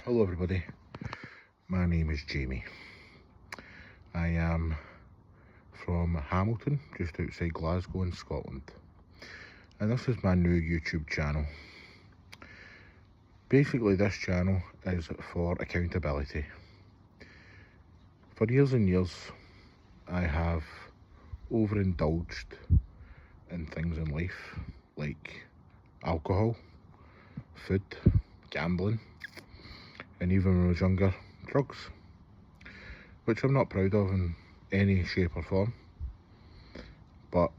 Hello everybody, my name is Jamie. I am from Hamilton, just outside Glasgow in Scotland, and this is my new YouTube channel. Basically this channel is for accountability. For years and years I have overindulged in things in life like alcohol, food, gambling, and even when I was younger, drugs, which I'm not proud of in any shape or form, but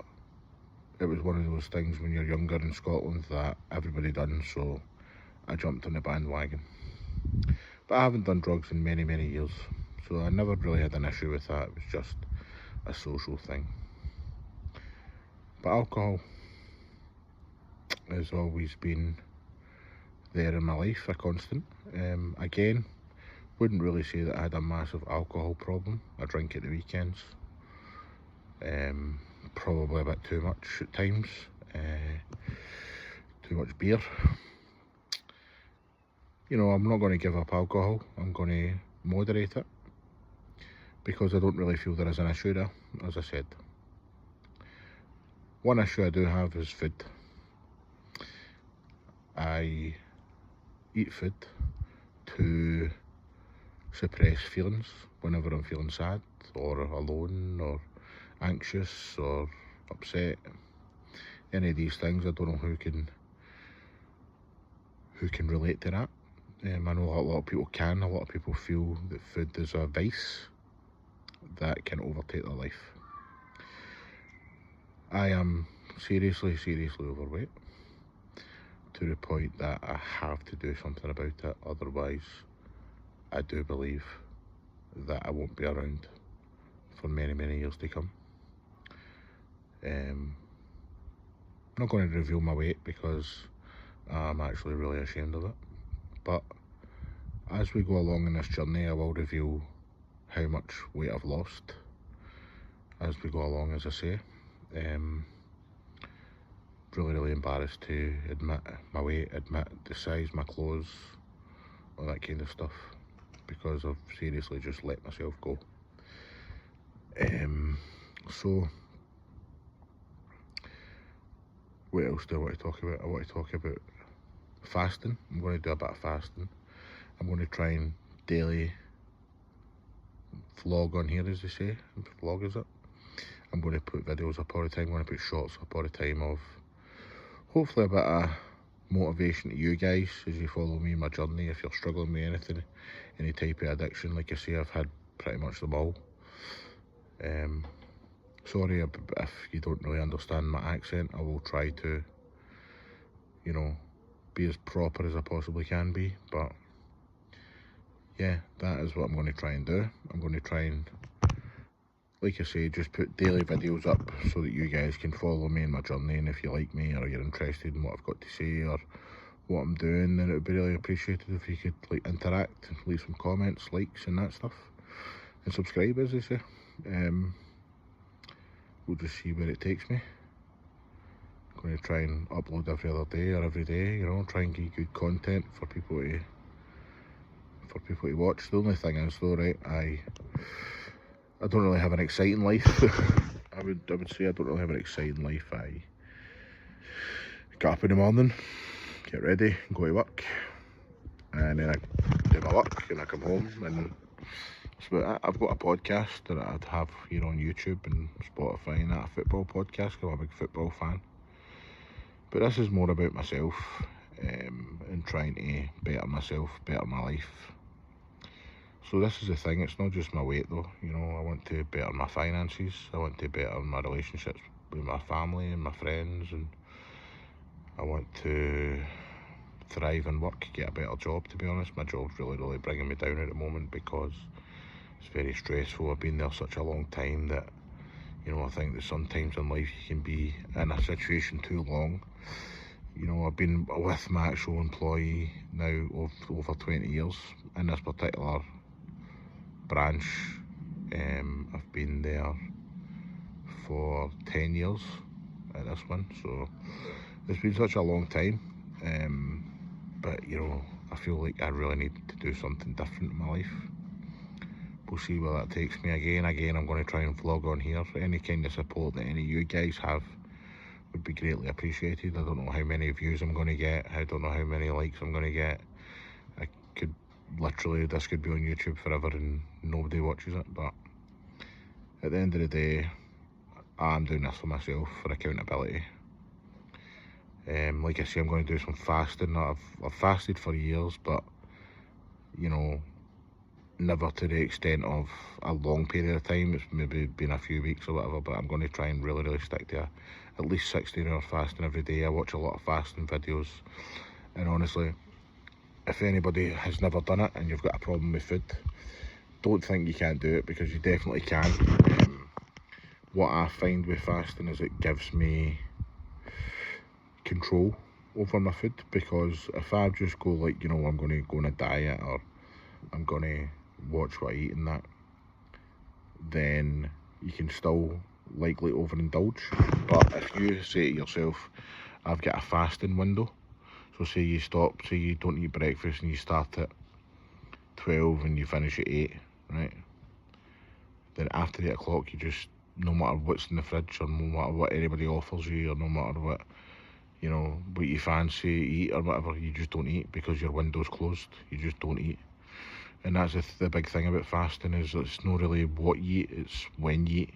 it was one of those things when you're younger in Scotland that everybody done, so I jumped on the bandwagon. But I haven't done drugs in many years, so I never really had an issue with that. It was just a social thing. But alcohol has always been there in my life, a constant. Again, wouldn't really say that I had a massive alcohol problem. I drink at the weekends, probably a bit too much at times, too much beer. You know, I'm not going to give up alcohol, I'm going to moderate it, because I don't really feel there is an issue there, as I said. One issue I do have is food. I eat food to suppress feelings whenever I'm feeling sad or alone or anxious or upset. Any of these things, I don't know who can relate to that. I know a lot of people can. A lot of people feel that food is a vice that can overtake their life. I am seriously overweight, to the point that I have to do something about it, otherwise I do believe that I won't be around for many years to come. I'm not going to reveal my weight because I'm actually really ashamed of it, but as we go along in this journey I will reveal how much weight I've lost as we go along, as I say. Really embarrassed to admit my weight, admit the size, my clothes, all that kind of stuff, because I've seriously just let myself go. So what else do I want to talk about? I want to talk about fasting. I'm going to do a bit of fasting. I'm going to try and daily vlog on here, as they say. Vlog, is it? I'm going to put videos up all the time. I'm going to put shots up all the time of hopefully a bit of motivation to you guys as you follow me in my journey. If you're struggling with anything, any type of addiction, like I say, I've had pretty much them all. Sorry if you don't really understand my accent. I will try to, you know, be as proper as I possibly can be, but yeah, that is what I'm going to try and do. I'm going to try and, like I say, just put daily videos up so that you guys can follow me in my journey, and if you like me or you're interested in what I've got to say or what I'm doing, then it would be really appreciated if you could like interact and leave some comments, likes and that stuff, and subscribe, as they say. We'll just see where it takes me. I'm going to try and upload every other day or every day, you know, try and get good content for people to watch. The only thing is though, right, I don't really have an exciting life. I would say I don't really have an exciting life. I get up in the morning, get ready, go to work, and then I do my work and I come home, and that's about it. I've got a podcast that I'd have here on YouTube and Spotify, and that, a football podcast, because I'm a big football fan. But this is more about myself, and trying to better myself, better my life. So this is the thing, it's not just my weight though, you know, I want to better my finances, I want to better my relationships with my family and my friends, and I want to thrive in work, get a better job. To be honest, my job's really bringing me down at the moment because it's very stressful. I've been there such a long time that, you know, I think that sometimes in life you can be in a situation too long. You know, I've been with my actual employee now over 20 years in this particular branch. I've been there for 10 years at this one, so it's been such a long time. But you know, I feel like I really need to do something different in my life. We'll see where that takes me. Again, I'm going to try and vlog on here. Any kind of support that any of you guys have would be greatly appreciated. I don't know how many views I'm going to get. I don't know how many likes I'm going to get. I could literally, this could be on YouTube forever and nobody watches it, but at the end of the day, I'm doing this for myself, for accountability. Like I say, I'm going to do some fasting. I've fasted for years, but you know, never to the extent of a long period of time. It's maybe been a few weeks or whatever, but I'm going to try and really stick to at least 16 hours fasting every day. I watch a lot of fasting videos, and honestly, if anybody has never done it and you've got a problem with food, don't think you can't do it, because you definitely can. What I find with fasting is it gives me control over my food, because if I just go like, you know, I'm going to go on a diet, or I'm going to watch what I eat and that, then you can still likely overindulge. But if you say to yourself, I've got a fasting window, so say you stop, say you don't eat breakfast and you start at 12 and you finish at 8, right? Then after 8 o'clock, you just, no matter what's in the fridge, or no matter what anybody offers you, or no matter what, you know, what you fancy eat or whatever, you just don't eat, because your window's closed. You just don't eat. And that's the big thing about fasting, is it's not really what you eat, it's when you eat.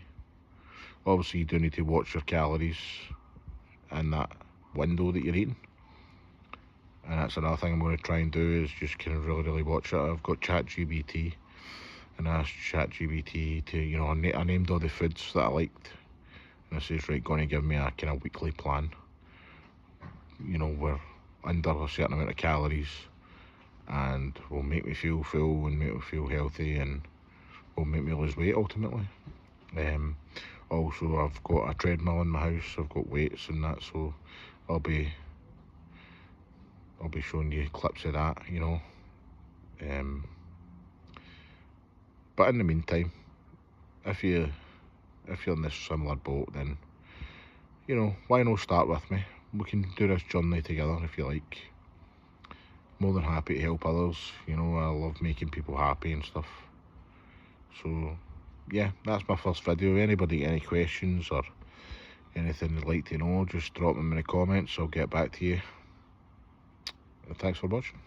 Obviously you do need to watch your calories in that window that you're eating, and that's another thing I'm going to try and do, is just kind of really watch it. I've got ChatGPT, and I asked ChatGPT to, you know, I named all the foods that I liked, and it says, right, going to give me a kind of weekly plan, you know, we're under a certain amount of calories, and will make me feel full and make me feel healthy, and will make me lose weight ultimately. Also, I've got a treadmill in my house, I've got weights and that, so I'll be showing you clips of that, you know. But in the meantime, if you're in this similar boat, then, you know, why not start with me? We can do this journey together if you like. More than happy to help others, you know, I love making people happy and stuff. So yeah, that's my first video. Anybody got any questions or anything they'd like to know, just drop them in the comments, I'll get back to you. And thanks for watching.